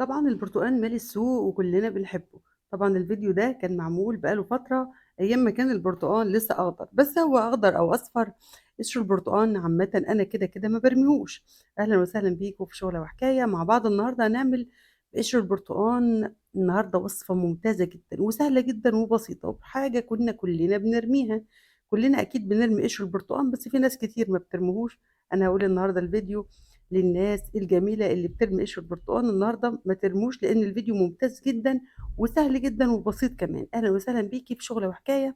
طبعًا البرتقان مالي السوق وكلّنا بنحبه، طبعًا الفيديو ده كان معمول بقى له فترة أيام ما كان البرتقان لسه أخضر، بس هو أخضر أو أصفر قشر البرتقان عامةً أنا كده ما بارميهوش. أهلًا وسهلًا بيكم في شُغلة وحكاية، مع بعض النهارده هنعمل بقشر البرتقان النهارده وصفة ممتازة جدًا وسهلة جدًا وبسيطة وبحاجة كنا كلّنا بنرميها، كلّنا أكيد بنرمي قشر البرتقان بس في ناس كتير ما بترميهوش. أنا هاقول النهارده الفيديو للناس الجميلة اللي بترمي قشر البرتقان النهارده ما ترموش لأن الفيديو ممتاز جدًا وسهل جدًا وبسيط كمان. أهلًا وسهلًا بيكِ في شُغلة وحكاية،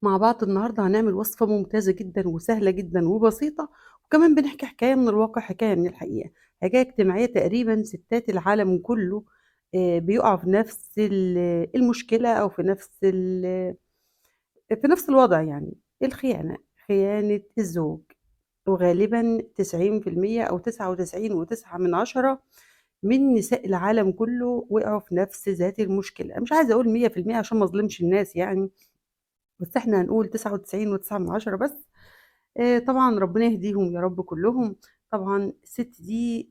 مع بعض النهارده هنعمل وصفة ممتازة جدًا وسهلة جدًا وبسيطة، وكمان بنحكي حكاية من الواقع، حكاية من الحقيقة، حكاية اجتماعية تقريبًا ستات العالم كله بيقعوا في نفس المشكلة أو في نفس الوضع يعني، الخيانة، خيانة الزوج. وغالبًا 90% أو 99.9 من نساء العالم كله وقعوا في نفس ذات المشكلة، مش عايزة أقول 100% عشان ما أظلمش الناس يعني، بس إحنا هنقول 99.9 بس. طبعًا ربنا يهديهم يا رب كلّهم. طبعًا الست دي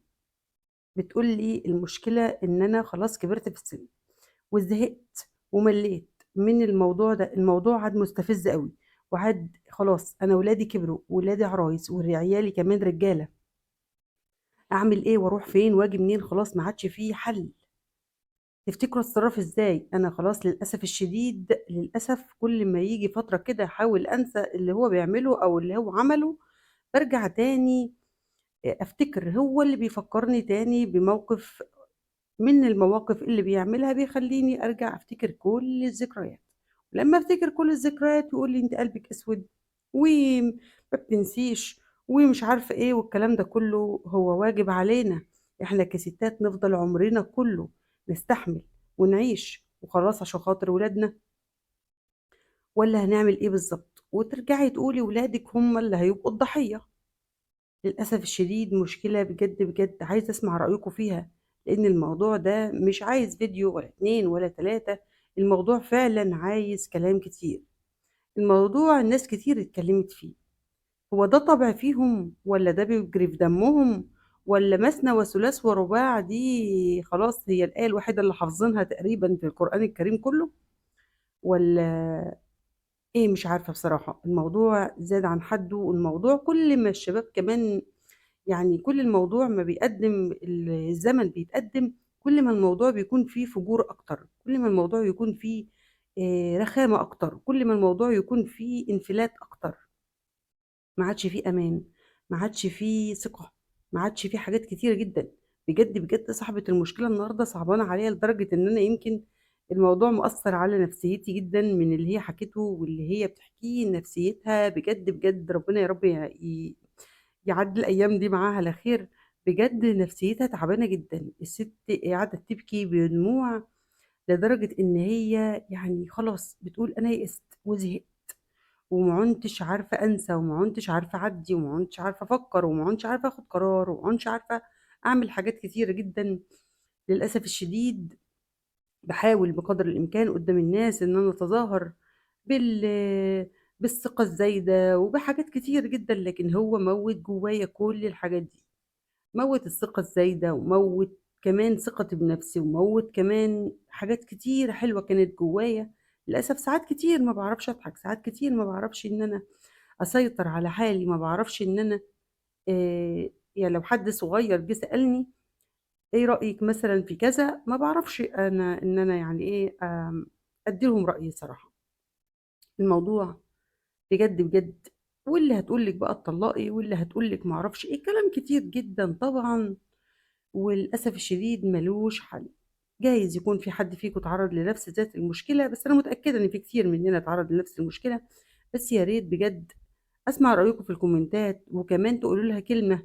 بتقول لي المشكلة إن أنا خلاص كبرت في السن وزهقت وملّيت من الموضوع ده، الموضوع عاد مستفز أوي، وعاد خلاص أنا ولادي كبروا، ولادي عرايس عيالي كمان رجالة. أعمل إيه وأروح فين وآجي منين؟ خلاص ما عادش في حل. تفتكروا أتصرّف إزاي؟ أنا خلاص للأسف الشديد، للأسف كل ما ييجي فترة كده أحاول أنسى اللي هو بيعمله أو اللي هو عمله، بارجع تاني أفتكر، هو اللي بيفكّرني تاني بموقف من المواقف اللي بيعملها بيخلّيني أرجع أفتكر كل الذكريات. ولمّا أفتكر كل الذكريات يقول لي: "أنتِ قلبِك أسود وما بتنسيش." ومش عارفة إيه والكلام ده كلّه. هو واجب علينا إحنا كستات نفضل عمرنا كلّه نستحمل ونعيش وخلاص عشان خاطر ولادنا، والّا هنعمل إيه بالضبط؟ وترجعي تقولي ولادِك هم اللي هيبقوا الضحية. للأسف الشديد مشكلة بجد عايزة أسمع رأيكم فيها، لإن الموضوع ده مش عايز فيديو ولا 2 ولا 3، الموضوع فعلًا عايز كلام كتير. الموضوع ناس كتير اتكلمت فيه. هو ده طبع فيهم والّا ده بيجري في دمهم والّا مثنى وثلاث ورباع دي خلاص هي الآية الوحيدة اللي حافظينها تقريبًا في القرآن الكريم كله، والّا إيه؟ مش عارفة بصراحة. الموضوع زاد عن حدّه، والموضوع كل ما الشباب كمان يعني كل الموضوع ما بيقدّم الزمن بيتقدّم، كل ما الموضوع بيكون فيه فجور أكتر، كل ما الموضوع يكون فيه رخامة أكتر، كل ما الموضوع يكون فيه انفلات أكتر. ما عادش في أمان، ما عادش في ثقة، ما عادش في حاجات كتيرة جدًا. بجد صاحبة المشكلة النهارده صعبانة عليّا لدرجة إن أنا يمكن الموضوع مأثّر على نفسيتي جدًا من اللي هي حكِته واللي هي بتحكيه. نفسيتها بجد ربنا يا رب يعدّي الأيام دي معاها على خير. بجد نفسيتها تعبانة جدًا، الست قاعدة تبكي بدموع لدرجة إن هي يعني خلاص بتقول أنا يئست وزهقت. وما عُنتش عارفة أنسى، وما عُنتش عارفة أعدّي، وما عُنتش عارفة أفكّر، وما عُنتش عارفة آخُد قرار، وما عُنتش عارفة أعمل حاجات كتيرة جدًا. للأسف الشديد باحاول بقدر الإمكان قُدّام الناس إن أنا أتظاهر بالثقة الزايدة وبحاجات كتير جدًا، لكن هو موّت جوّايا كل الحاجات دي. موّت الثقة الزايدة، وموّت كمان ثقتي بنفسي، وموّت كمان حاجات كتيرة حلوة كانت جوّايا. للأسف ساعات كتير ما باعرفش أضحك، ساعات كتير ما باعرفش إن أنا أسيطر على حالي، ما باعرفش إن أنا يعني لو حد صغير جه سألني إيه رأيِك مثلًا في كذا، ما باعرفش إن أنا يعني إيه، أدّي لهم رأيي صراحة. الموضوع بجد، واللي هتقول لِك بقى اتطلّقي، واللي هتقول لِك ما أعرفش إيه، كلام كتير جدًا طبعًا، وللأسف الشديد ما لوش حل. جايز يكون في حد فيكم اتعرّض لنفس ذات المشكلة، بس أنا متأكدة إن في كتير مننا اتعرّض لنفس المشكلة، بس يا ريت بجد أسمع رأيكم في الكومنتات، وكمان تقولوا لها كلمة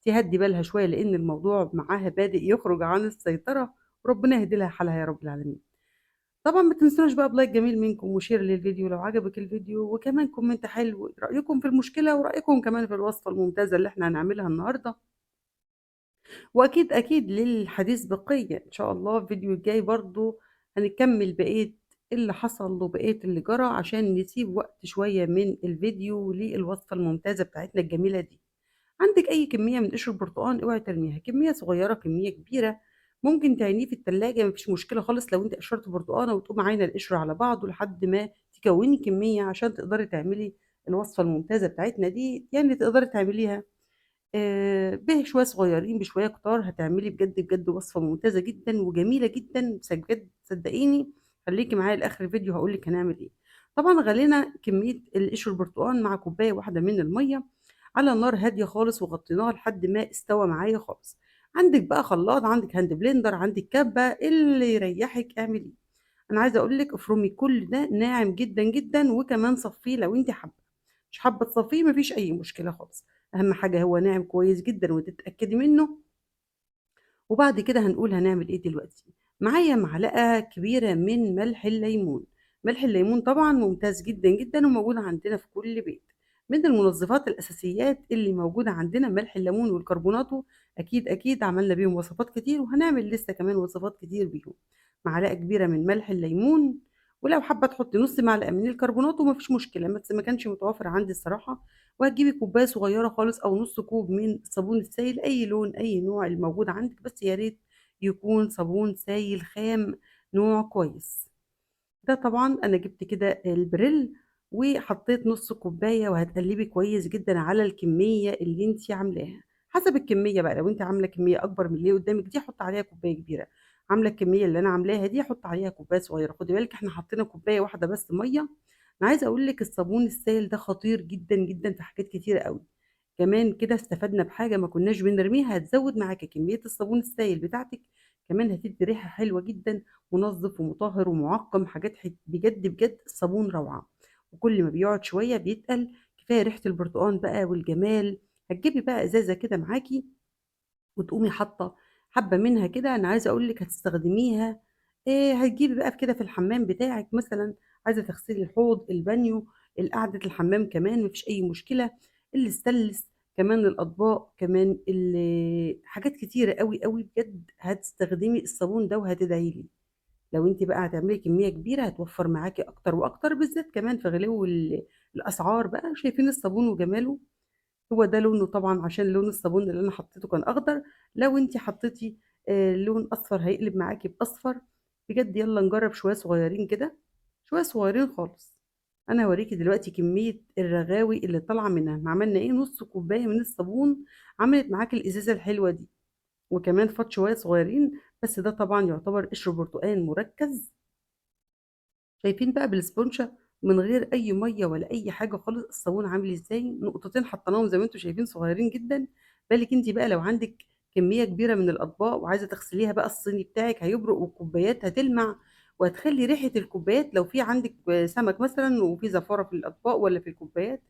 تهدّي بالها شوية، لإن الموضوع معاها بادئ يخرج عن السيطرة، وربنا يهدي لها حالها يا رب العالمين. طبعًا ما تنسوناش بقى بلايك جميل منكم وshare للفيديو لو عجبِك الفيديو، وكمان كومنت حلو رأيكم في المشكلة ورأيكم كمان في الوصفة الممتازة اللي إحنا هنعملها النهارده. وأكيد للحديث بقية إن شاء الله. الفيديو الجاي برضه هنكمّل بقية اللي حصل وبقية اللي جرى عشان نسيب وقت شوية من الفيديو للوصفة الممتازة بتاعتنا الجميلة دي. عندِك أي كمية من قشر البرتقان اوعي ترميها، كمية صغيرة، كمية كبيرة، ممكن تعينيه في التلاجة ما فيش مشكلة خالص لو أنتِ قشرتِ برتقانة وتقومي عاينة القشر على بعضه لحد ما تكوّني كمية عشان تقدري تعملي الوصفة الممتازة بتاعتنا دي، يعني تقدري تعمليها بشوية صغيّرين بشوية كتار هتعملي بجد، بجد وصفة ممتازة جدًا وجميلة جدًا، بجد صدقيني خليكِ معايا لآخر الفيديو هاقول لِك هنعمل إيه. طبعًا غلينا كمية قشر البرتقان مع كوباية واحدة من المَيّة على نار هادية خالص وغطيناها لحد ما استوى معايا خالص. عندِك بقى خلاط، عندِك هاند بلندر، عندِك كبة، اللي يريحِك اعمليه. أنا عايزة أقول لِك افرمي كل ده ناعم جدًا، جدًا، وكمان صفّيه لو أنتِ حابة. مش حابة تصفّيه ما فيش أي مشكلة خالص. أهم حاجة هو ناعم كويس جدًا وتتأكدي منه، وبعد كده هنقول هنعمل إيه دلوقتي. معايا معلقة كبيرة من ملح الليمون. ملح الليمون طبعًا ممتاز جدًا، جدًا وموجود عندنا في كل بيت. من المنظفات الأساسيات اللي موجودة عندنا ملح الليمون وبيكربوناته أكيد، أكيد عملنا بيهم وصفات كتير وهنعمل لسه كمان وصفات كتير بيهم. معلقة كبيرة من ملح الليمون، ولو حابة تحطي نُص معلقة من الكربوناتو ما فيش مشكلة، بس ما كانش متوفر عندي الصراحة. وهتجيبي كوباية صغيرة خالص أو نُص كوب من الصابون السايل أي لون أي نوع الموجود عندِك، بس يا ريت يكون صابون سايل خام نوع كويس. ده طبعًا أنا جِبت كده البريل وحطيت نُص كوباية وهتقلّبي كويس جدًا على الكمية اللي أنتِ عاملاها، حسب الكمية بقى لو أنتِ عاملة كمية أكبر من اللي قدّامِك دي حُطّي عليها كوباية كبيرة، عاملة الكمية اللي أنا عاملاها دي حُطّي عليها كوباية صغيرة، خدي بالِك إحنا حطينا كوباية واحدة بس مَيّة. أنا عايزة أقول لِك الصابون السايل ده خطير جدًا، جدًا في حاجات كتيرة أوي. كمان كده استفدنا بحاجة ما كناش بنرميها، هتزوّد معاكِ كمية الصابون السايل بتاعتِك، كمان هتدّي ريحة حلوة جدًا، منظّف ومطهّر ومُعقّم، حاجات بجد، بجد الصابون روعة. وكل ما بيقعد شوية بيتقل، كفاية ريحة البرتقان بقى والجمال. هتجيبي بقى إزازة كده معاكِ وتقومي حاطة حبة منها كده. أنا عايزة أقول لِك هتستخدميها هتجيبي بقى في كده في الحمام بتاعِك مثلًا، عايزة تغسلي الحوض، البانيو، قعدة الحمام كمان ما فيش أي مشكلة، الستانلس، كمان الأطباق، كمان حاجات كتيرة أوي، أوي بجد هتستخدمي الصابون ده وهتدعي لي. لو أنتِ بقى هتعملي كمية كبيرة هتوفّر معاكِ أكتر وأكتر، بالذات كمان في غلو الأسعار بقى، شايفين الصابون وجماله؟ هو ده لونه طبعًا عشان لون الصابون اللي أنا حطيته كان أخضر، لو أنتِ حطيتِ لون أصفر هيقلب معاكِ بأصفر. بجد يالّا نجرّب شوية صغيّرين كده، شوية صغيّرين خالص. أنا هاوريكِ دلوقتي كمية الرغاوي اللي طالعة منها. إحنا عملنا إيه، نُص كوباية من الصابون عملت معاكِ الإزازة الحلوة دي، وكمان فاض شوية صغيّرين، بس ده طبعًا يعتبر قشر برتقان مُركّز. شايفين بقى بالإسبونشة من غير أي مَيّة ولا أي حاجة خالص الصابون عامل إزاي، نقطتين حطيناهم زي ما أنتم شايفين صغيّرين جدًا. بالِك أنتِ بقى لو عندِك كمية كبيرة من الأطباق وعايزة تغسليها بقى الصيني بتاعِك هيبرق والكوبايات هتلمع، وهتخلّي ريحة الكوبايات لو في عندِك سمك مثلًا وفي زفارة في الأطباق والّا في الكوبايات،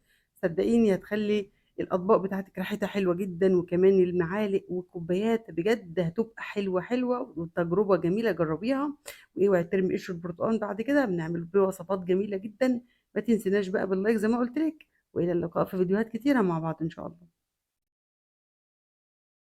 صدقيني هتخلّي الأطباق بتاعتِك ريحتها حلوة جدًا، وكمان المعالق والكوبايات بجد هتبقى حلوة، حلوة وتجربة جميلة جرّبيها. واوعي ترمي قشر البرتقال بعد كده، بنعمل بيه وصفات جميلة جدًا. ما تنسيناش بقى باللايك زي ما قُلت لِك، وإلى اللقاء في فيديوهات كتيرة مع بعض إن شاء الله.